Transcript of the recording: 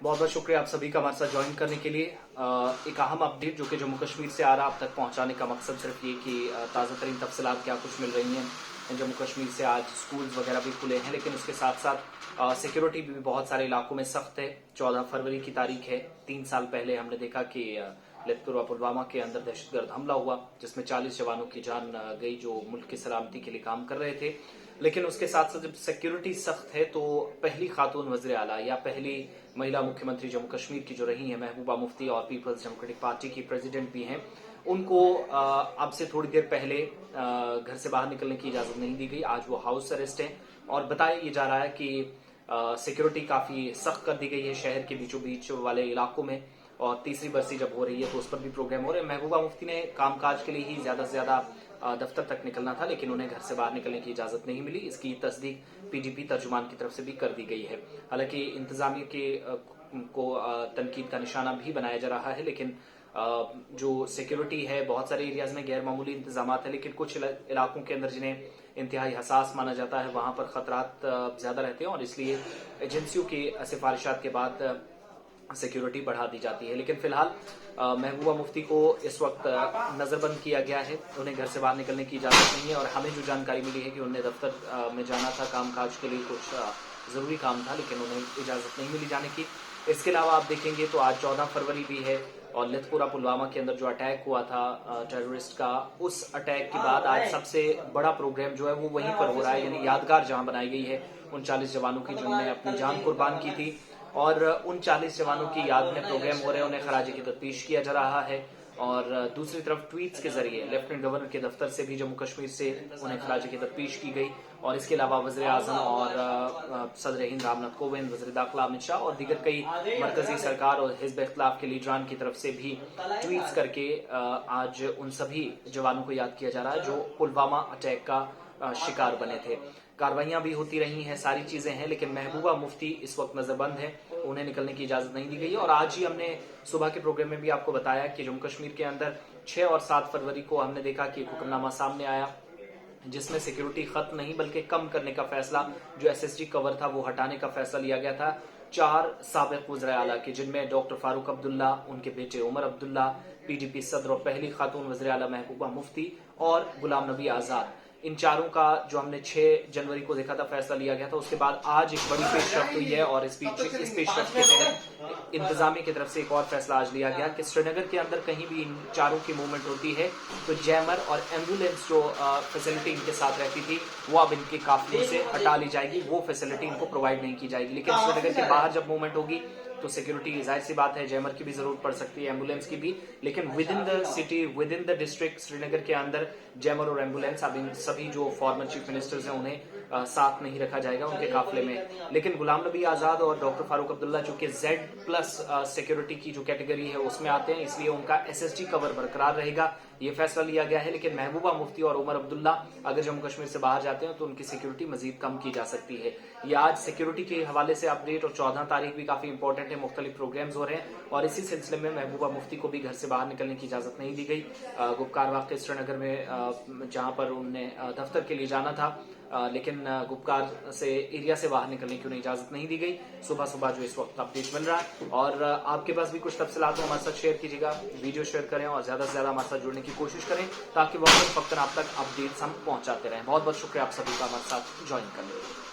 बहुत बहुत शुक्रिया आप सभी का हमारे साथ ज्वाइन करने के लिए। एक अहम अपडेट जो कि जम्मू कश्मीर से आ रहा आप तक पहुंचाने का मकसद सिर्फ ये कि ताज़ा तरीन तफसीलात क्या कुछ मिल रही हैं। जम्मू कश्मीर से आज स्कूल्स वगैरह भी खुले हैं, लेकिन उसके साथ साथ सिक्योरिटी भी बहुत सारे इलाकों में सख्त है। 14 फरवरी की तारीख है। 3 साल पहले हमने देखा कि ललितपुर और पुलवामा के अंदर दहशतगर्द हमला हुआ, जिसमें 40 जवानों की जान गई जो मुल्क की सलामती के लिए काम कर रहे थे। लेकिन उसके साथ साथ जब सिक्योरिटी सख्त है तो पहली खातून वज़ीर आला या पहली महिला मुख्यमंत्री जम्मू कश्मीर की जो रही है महबूबा मुफ्ती और पीपल्स डेमोक्रेटिक पार्टी की प्रेसिडेंट भी हैं, उनको अब से थोड़ी देर पहले घर से बाहर निकलने की इजाजत नहीं दी गई। आज वो हाउस अरेस्ट हैं और बताया ये जा रहा है कि सिक्योरिटी काफी सख्त कर दी गई है शहर के बीचों बीच वाले इलाकों में। और तीसरी बरसी जब हो रही है तो उस पर भी प्रोग्राम हो रहे हैं। महबूबा मुफ्ती ने कामकाज के लिए ही ज्यादा से ज्यादा दफ्तर तक निकलना था, लेकिन उन्हें घर से बाहर निकलने की इजाजत नहीं मिली। इसकी तस्दीक पीडीपी तर्जुमान की तरफ से भी कर दी गई है। हालांकि इंतजामिया के को तनकीद का निशाना भी बनाया जा रहा है, लेकिन जो सिक्योरिटी है बहुत सारे एरियाज में गैर मामूली इंतजाम है, लेकिन कुछ इलाकों के अंदर जिन्हें इंतहाई हसास माना जाता है वहां पर खतरात ज्यादा रहते हैं और इसलिए एजेंसियों की सिफारिशात के बाद सिक्योरिटी बढ़ा दी जाती है। लेकिन फिलहाल महबूबा मुफ्ती को इस वक्त नजरबंद किया गया है, उन्हें घर से बाहर निकलने की इजाजत नहीं है। और हमें जो जानकारी मिली है कि उन्हें दफ्तर में जाना था, कामकाज के लिए कुछ जरूरी काम था, लेकिन उन्हें इजाजत नहीं मिली जाने की। इसके अलावा आप देखेंगे तो आज 14 फरवरी भी है और ललितपुरा पुलवामा के अंदर जो अटैक हुआ था टेररिस्ट का, उस अटैक के बाद आज सबसे बड़ा प्रोग्राम जो है वो वहीं पर हो रहा है, यानी यादगार जहां बनाई गई है उन 40 जवानों की जिन्होंने अपनी जान कुर्बान की थी। और उन 40 जवानों की याद में प्रोग्राम हो रहे हैं, उन्हें खराज की तफ्तीश किया जा रहा है। और दूसरी तरफ ट्वीट्स के जरिए लेफ्टिनेंट गवर्नर के दफ्तर से भी जम्मू कश्मीर से उन्हें खराज की तफ्तीश की गई। और इसके अलावा वज़ीर आज़म और सदर हिंद रामनाथ कोविंद, वज़ीर दाखिला अमित शाह और दीगर कई मरकजी सरकार और हिज़्ब इख्तिलाफ के लीडरान की तरफ से भी ट्वीट्स करके आज उन सभी जवानों को याद किया जा रहा है जो पुलवामा अटैक का शिकार बने थे। कार्रवाइयां भी होती रही हैं, सारी चीजें हैं, लेकिन महबूबा मुफ्ती इस वक्त नजरबंद है, उन्हें निकलने की इजाजत नहीं दी गई है। और आज ही हमने सुबह के प्रोग्राम में भी आपको बताया कि जम्मू कश्मीर के अंदर 6 और 7 फरवरी को हमने देखा कि एक हुक्मनामा सामने आया जिसमें सिक्योरिटी खत्म नहीं बल्कि कम करने का फैसला, जो एसएसटी कवर था वो हटाने का फैसला लिया गया था 4 साबिक वज़ीर आला के, जिनमें डॉक्टर फारूक अब्दुल्ला, उनके बेटे उमर अब्दुल्ला, पीडीपी सदर और पहली खातून वज़ीर आला महबूबा मुफ्ती और गुलाम नबी आजाद। इन चारों का जो हमने 6 जनवरी को देखा था फैसला लिया गया था, उसके बाद आज एक बड़ी पेशरफ्त हुई है और इस पेशरफ्त के तहत इंतजामिया की तरफ से एक और फैसला आज लिया गया कि श्रीनगर के अंदर कहीं भी इन चारों की मूवमेंट होती है तो जैमर और एम्बुलेंस जो फैसिलिटी इनके साथ रहती थी वो अब इनके काफिलों से हटा ली जाएगी, वो फैसिलिटी इनको प्रोवाइड नहीं की जाएगी। लेकिन श्रीनगर के बाहर जब मूवमेंट होगी तो सिक्योरिटी जाहिर सी बात है जैमर की भी जरूरत पड़ सकती है, एम्बुलेंस की भी, लेकिन with in the city, with in the district Srinagar के अंदर जैमर और एम्बुलेंस अब इन सभी जो फॉर्मर चीफ मिनिस्टर्स हैं उन्हें साथ नहीं रखा जाएगा उनके काफिले में। लेकिन गुलाम नबी आजाद और डॉक्टर फारूक अब्दुल्ला जो कि Z+ सिक्योरिटी की जो कैटेगरी है उसमें आते हैं, इसलिए उनका SST कवर बरकरार रहेगा, ये फैसला लिया गया है। लेकिन महबूबा मुफ्ती और उमर अब्दुल्ला अगर जम्मू कश्मीर से बाहर जाते हैं तो उनकी सिक्योरिटी मजीद कम की जा सकती है। ये आज सिक्योरिटी के हवाले से अपडेट और 14 तारीख भी काफी इंपॉर्टेंट है, मुख्तलिफ प्रोग्राम्स हो रहे हैं और इसी सिलसिले में महबूबा मुफ्ती को भी घर से बाहर निकलने की इजाजत नहीं दी गई। गुपकार वाक़ श्रीनगर में जहां पर उन्हें दफ्तर के लिए जाना था, लेकिन गुपकार से एरिया से बाहर निकलने की उन्हें इजाजत नहीं दी गई। सुबह सुबह जो इस वक्त अपडेट मिल रहा है और आपके पास भी कुछ तफसीलात हो हमारे साथ शेयर कीजिएगा, वीडियो शेयर करें और ज्यादा से ज्यादा हमारे साथ जुड़ने की कोशिश करें ताकि वक्त आप तक अपडेट्स हम पहुंचाते रहें। बहुत बहुत शुक्रिया आप सभी का हमारे साथ ज्वाइन करने के लिए।